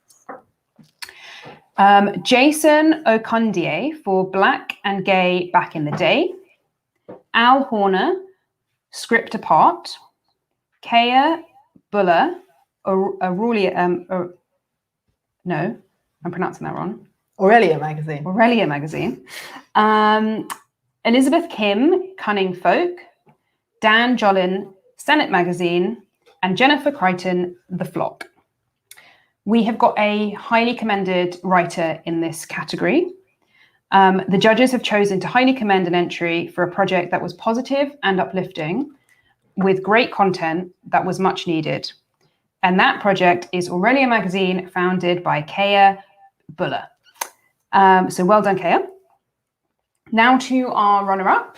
Jason Okundie for Black and Gay Back in the Day, Al Horner, Script Apart, Kaya Buller, Aurelia, no, I'm pronouncing that wrong. Aurelia Magazine. Elizabeth Kim, Cunning Folk, Dan Jolin, Senate Magazine, and Jennifer Crichton, The Flock. We have got a highly commended writer in this category. The judges have chosen to highly commend an entry for a project that was positive and uplifting with great content that was much needed. And that project is Aurelia Magazine, founded by Kaya Buller. So well done, Kaya. Now to our runner-up.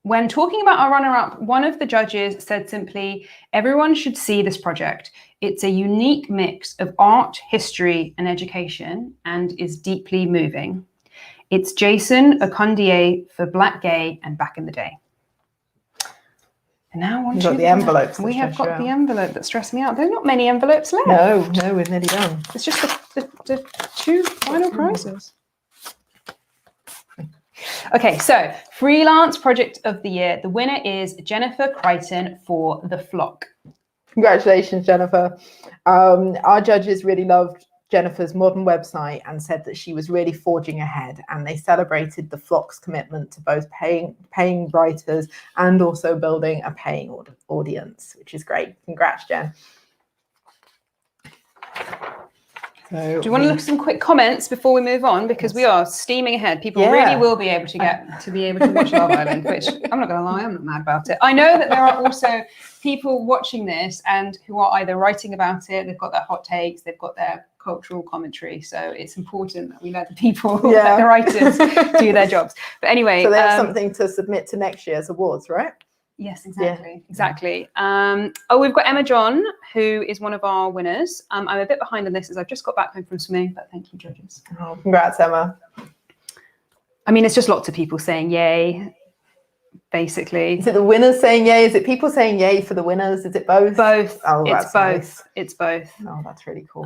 When talking about our runner-up, one of the judges said simply, everyone should see this project. It's a unique mix of art, history, and education, and is deeply moving. It's Jason Okundie for Black, Gay, and Back in the Day. And now on to the envelopes. We have got the envelope that stressed me out. There are not many envelopes left. No, we're nearly done. It's just the 2 final prizes. Okay, so Freelance Project of the Year. The winner is Jennifer Crichton for The Flock. Congratulations, Jennifer. Our judges really loved Jennifer's modern website and said that she was really forging ahead, and they celebrated The Flock's commitment to both paying writers and also building a paying audience, which is great. Congrats, Jen. So, do you want to look at some quick comments before we move on? Because we are steaming ahead. People really will be able to watch Love Island, which I'm not going to lie, I'm not mad about it. I know that there are also people watching this and who are either writing about it, they've got their hot takes, they've got their cultural commentary. So it's important that we let the people, let the writers do their jobs. But anyway. So they have something to submit to next year's awards, right? Yes, exactly. We've got Emma John, who is one of our winners. I'm a bit behind on this as I've just got back home from swimming, but thank you, judges. Oh, congrats, Emma. I mean, it's just lots of people saying yay, basically. Is it the winners saying yay? Is it people saying yay for the winners? Is it both? Both. Oh, it's that's both. Nice. It's both. Oh, that's really cool.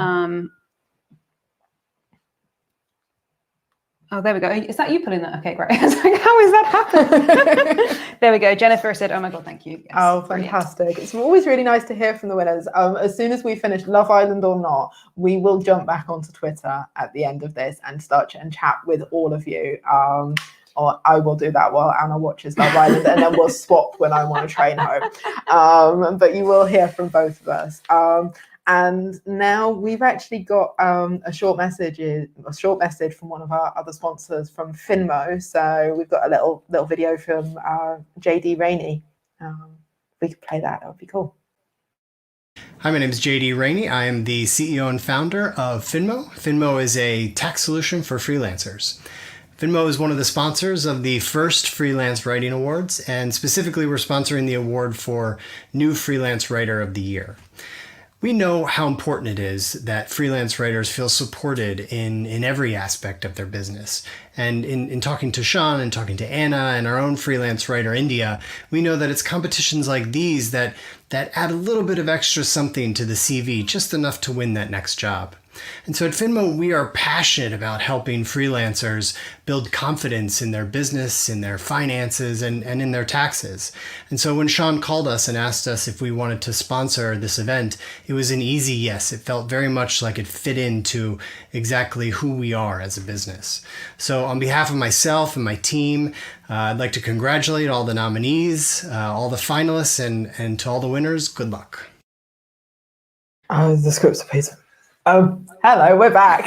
Oh, there we go. Is that you pulling that? Okay, great. I was like, how is that happening? There we go. Jennifer said, oh my God, thank you. Yes, oh, fantastic. Brilliant. It's always really nice to hear from the winners. As soon as we finish Love Island or not, we will jump back onto Twitter at the end of this and start and chat with all of you. Or I will do that while Anna watches Love Island, and then we'll swap when I want to train home. But you will hear from both of us. And now we've actually got a short message from one of our other sponsors, from Finmo. So we've got a little video from JD Rainey. If we could play that would be cool. Hi, my name is JD Rainey. I am the CEO and founder of Finmo. Finmo is a tax solution for freelancers. Finmo is one of the sponsors of the first Freelance Writing Awards, and specifically we're sponsoring the award for New Freelance Writer of the Year. We know how important it is that freelance writers feel supported in every aspect of their business. And in talking to Sean and talking to Anna and our own freelance writer, India, we know that it's competitions like these that add a little bit of extra something to the CV, just enough to win that next job. And so at Finmo, we are passionate about helping freelancers build confidence in their business, in their finances, and in their taxes. And so when Sean called us and asked us if we wanted to sponsor this event, it was an easy yes. It felt very much like it fit into exactly who we are as a business. So on behalf of myself and my team, I'd like to congratulate all the nominees, all the finalists, and to all the winners, good luck. Oh, the script's amazing. Hello, we're back.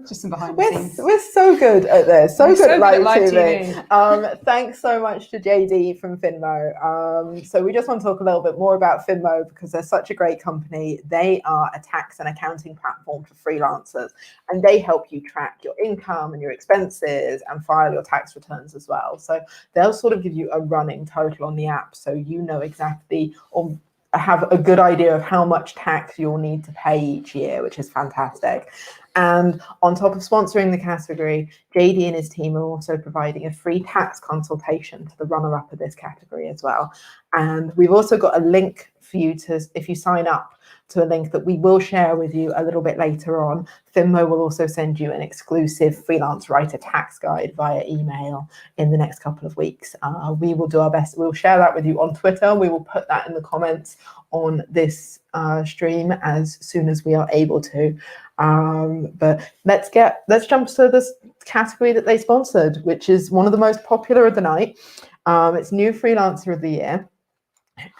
Just some behind the scenes. We're so good at this. So good at live TV. Thanks so much to JD from Finmo. So we just want to talk a little bit more about Finmo because they're such a great company. They are a tax and accounting platform for freelancers, and they help you track your income and your expenses and file your tax returns as well. So they'll sort of give you a running total on the app, so you know exactly, or have a good idea of how much tax you'll need to pay each year, which is fantastic. And on top of sponsoring the category, JD and his team are also providing a free tax consultation to the runner-up of this category as well. And we've also got a link for you to, if you sign up to a link that we will share with you a little bit later on, Finmo will also send you an exclusive freelance writer tax guide via email in the next couple of weeks. We will do our best. We'll share that with you on Twitter. We will put that in the comments on this stream as soon as we are able to. But let's jump to this category that they sponsored, which is one of the most popular of the night. It's New Freelancer of the Year.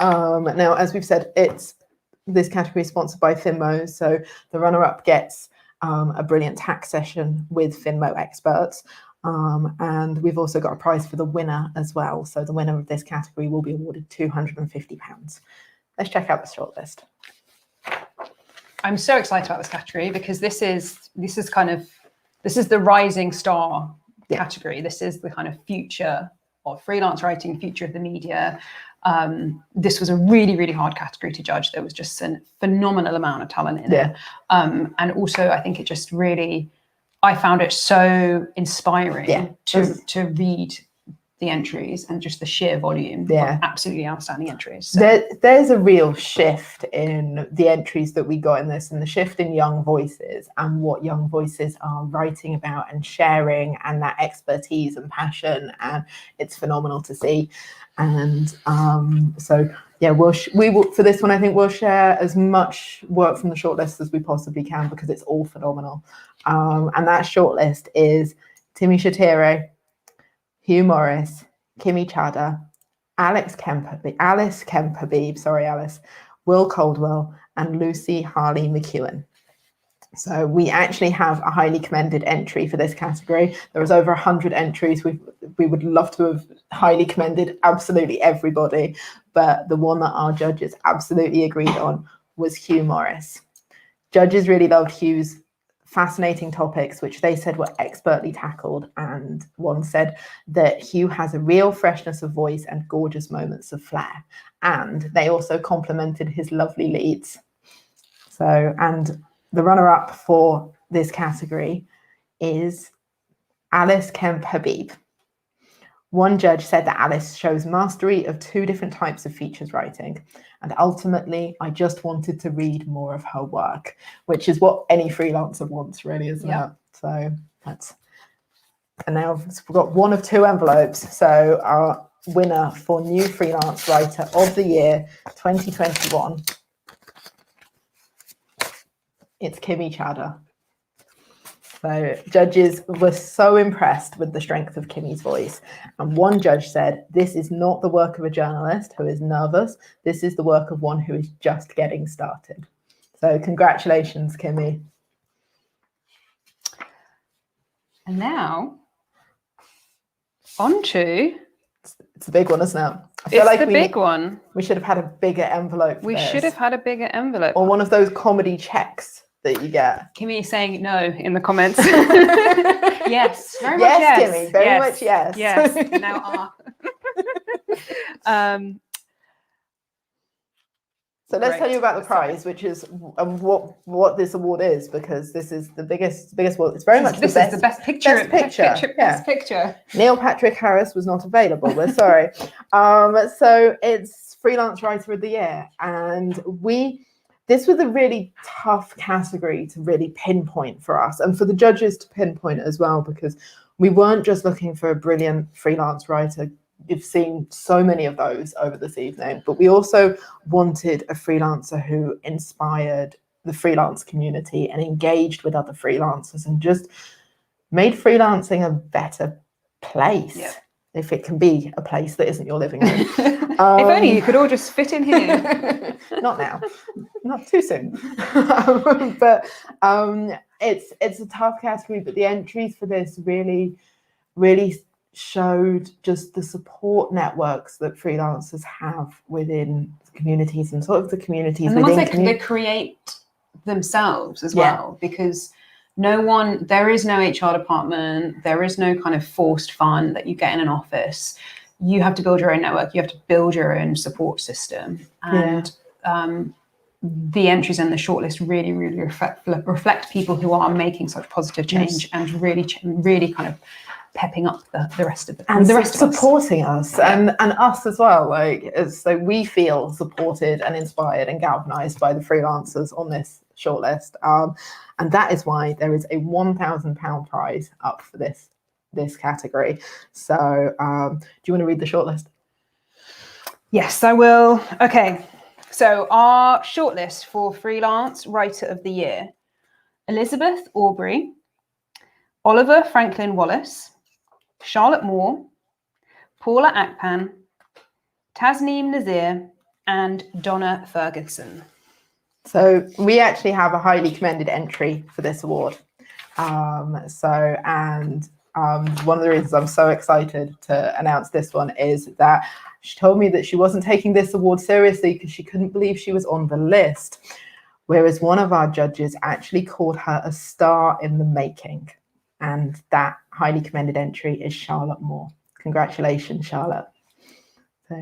Now, as we've said, this category is sponsored by Finmo, so the runner-up gets a brilliant tax session with Finmo experts. And we've also got a prize for the winner as well. So the winner of this category will be awarded £250. Let's check out the shortlist. I'm so excited about this category because this is the rising star category. This is the kind of future of freelance writing, future of the media. This was a really, really hard category to judge. There was just a phenomenal amount of talent in it. And also, I think it just really, I found it so inspiring to read the entries and just the sheer volume of absolutely outstanding entries. So. There's a real shift in the entries that we got in this, and the shift in young voices and what young voices are writing about and sharing, and that expertise and passion, and it's phenomenal to see. And so we will for this one, I think we'll share as much work from the shortlist as we possibly can because it's all phenomenal. And that shortlist is Timmy Shatiro, Hugh Morris, Kimi Chadha, Alice Kemperbeeb, sorry Alice, Will Caldwell, and Lucy Harley McEwen. So we actually have a highly commended entry for this category. There was over 100 entries. We would love to have highly commended absolutely everybody, but the one that our judges absolutely agreed on was Hugh Morris. Judges really loved Hugh's fascinating topics, which they said were expertly tackled. And one said that Hugh has a real freshness of voice and gorgeous moments of flair. And they also complimented his lovely leads. So, and the runner-up for this category is Alice Kemp Habib. One judge said that Alice shows mastery of 2 different types of features writing. And ultimately, I just wanted to read more of her work, which is what any freelancer wants, really, isn't it? So that's, and now we've got 1 of 2 envelopes. So our winner for New Freelance Writer of the Year 2021, it's Kimmy Chadder. So judges were so impressed with the strength of Kimmy's voice. And one judge said, this is not the work of a journalist who is nervous. This is the work of one who is just getting started. So congratulations, Kimmy. And now, on to... It's a big one, isn't it? I feel like the big one. We should have had a bigger envelope. We should have had a bigger envelope. Or one of those comedy checks that you get. Kimmy is saying no in the comments. Yes, very much yes. Kimmy, very much yes. Yes, now So let's tell you about the prize, which is what this award is, because this is the biggest award. It's very much the best picture. Best picture. Neil Patrick Harris was not available. We're sorry. So it's Freelance Writer of the Year, and this was a really tough category to really pinpoint for us and for the judges to pinpoint as well, because we weren't just looking for a brilliant freelance writer. You've seen so many of those over this evening, but we also wanted a freelancer who inspired the freelance community and engaged with other freelancers and just made freelancing a better place. Yeah. If it can be a place that isn't your living room. If only you could all just fit in here. Not now, not too soon. But it's a tough category, but the entries for this really showed just the support networks that freelancers have within communities and sort of the communities. And the ones they create themselves as well, because there is no HR department, there is no kind of forced fund that you get in an office. You have to build your own network, you have to build your own support system. And the entries in the shortlist really reflect people who are making such positive change and really kind of pepping up the rest of supporting us and us as well. So we feel supported and inspired and galvanized by the freelancers on this shortlist, and that is why there is a £1,000 prize up for this category. So do you want to read the shortlist? Yes, I will. Okay, so our shortlist for Freelance Writer of the Year: Elizabeth Aubrey, Oliver Franklin Wallace, Charlotte Moore, Paula Akpan, Tasneem Nazir, and Donna Ferguson. So we actually have a highly commended entry for this award. One of the reasons I'm so excited to announce this one is that she told me that she wasn't taking this award seriously because she couldn't believe she was on the list, whereas one of our judges actually called her a star in the making. And that highly commended entry is Charlotte Moore. Congratulations, Charlotte. So,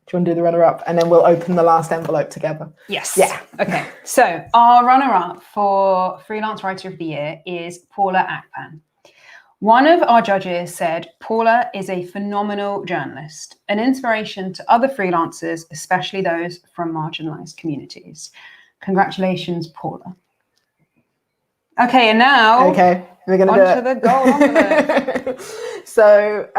do you want to do the runner-up? And then we'll open the last envelope together. Yes. Yeah. Okay. So our runner-up for Freelance Writer of the Year is Paula Akpan. One of our judges said, Paula is a phenomenal journalist, an inspiration to other freelancers, especially those from marginalized communities. Congratulations, Paula. Okay, and now we're going to on to the gold envelope. So,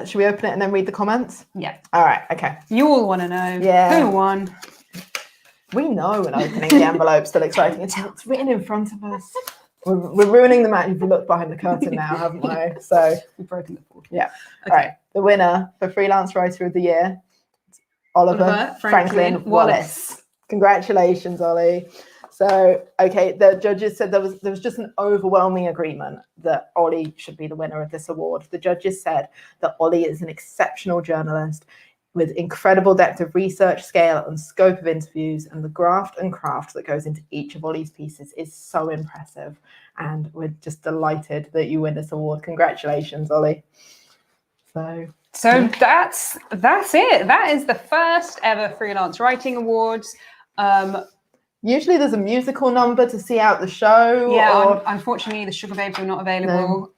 should we open it and then read the comments? Yeah. All right, okay. You all want to know who won. We know when opening the envelope's still exciting. It's written in front of us. We're ruining the magic. We've looked behind the curtain now, haven't we? So we've broken the board. Yeah. Okay. All right. The winner for Freelance Writer of the Year, Oliver Franklin Wallace. Congratulations, Ollie. So, the judges said there was just an overwhelming agreement that Ollie should be the winner of this award. The judges said that Ollie is an exceptional journalist, with incredible depth of research, scale and scope of interviews, and the graft and craft that goes into each of Ollie's pieces is so impressive. And we're just delighted that you win this award. Congratulations, Ollie. So that's it. That is the first ever Freelance Writing Awards. Usually there's a musical number to see out the show. Yeah, unfortunately the Sugar Babes were not available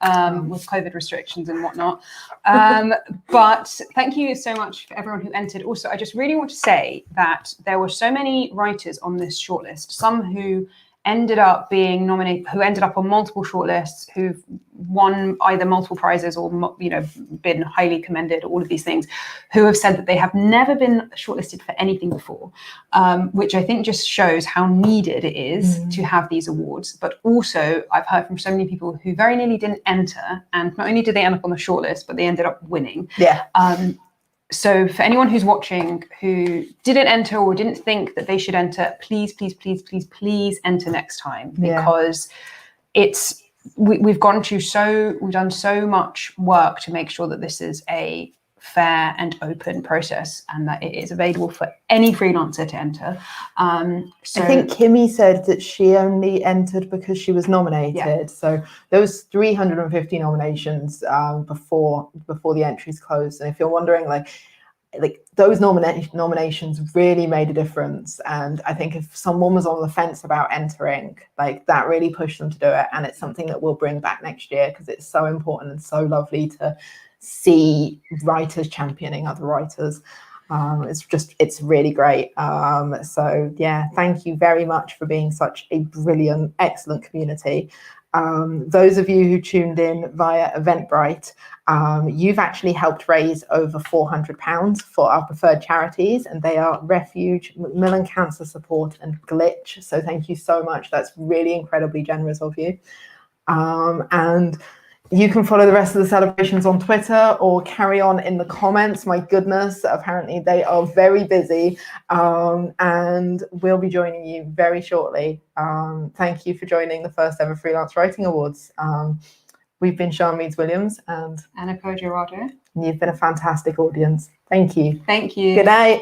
with COVID restrictions and whatnot. But thank you so much for everyone who entered. Also, I just really want to say that there were so many writers on this shortlist, some who ended up being nominated, who ended up on multiple shortlists, who've won either multiple prizes or, you know, been highly commended, all of these things, who have said that they have never been shortlisted for anything before, which I think just shows how needed it is to have these awards. But also I've heard from so many people who very nearly didn't enter, and not only did they end up on the shortlist, but they ended up winning. Yeah. So for anyone who's watching who didn't enter or didn't think that they should enter, please, please, please, please, please enter next time, because it's we've done so much work to make sure that this is a fair and open process and that it is available for any freelancer to enter. So I think Kimmy said that she only entered because she was nominated. Yeah. So there was 350 nominations before the entries closed. And if you're wondering, like those nominations really made a difference. And I think if someone was on the fence about entering, like that really pushed them to do it. And it's something that we'll bring back next year because it's so important and so lovely to see writers championing other writers. It's really great. So yeah, thank you very much for being such a brilliant, excellent community. Those of you who tuned in via Eventbrite, you've actually helped raise over £400 for our preferred charities, and they are Refuge, Macmillan Cancer Support and Glitch. So thank you so much. That's really incredibly generous of you. And you can follow the rest of the celebrations on Twitter or carry on in the comments. My goodness, apparently they are very busy, and we'll be joining you very shortly. Thank you for joining the first ever Freelance Writing Awards. We've been Sian Meads-Williams and Anna Poggio-Rado. You've been a fantastic audience. Thank you. Thank you. Good night.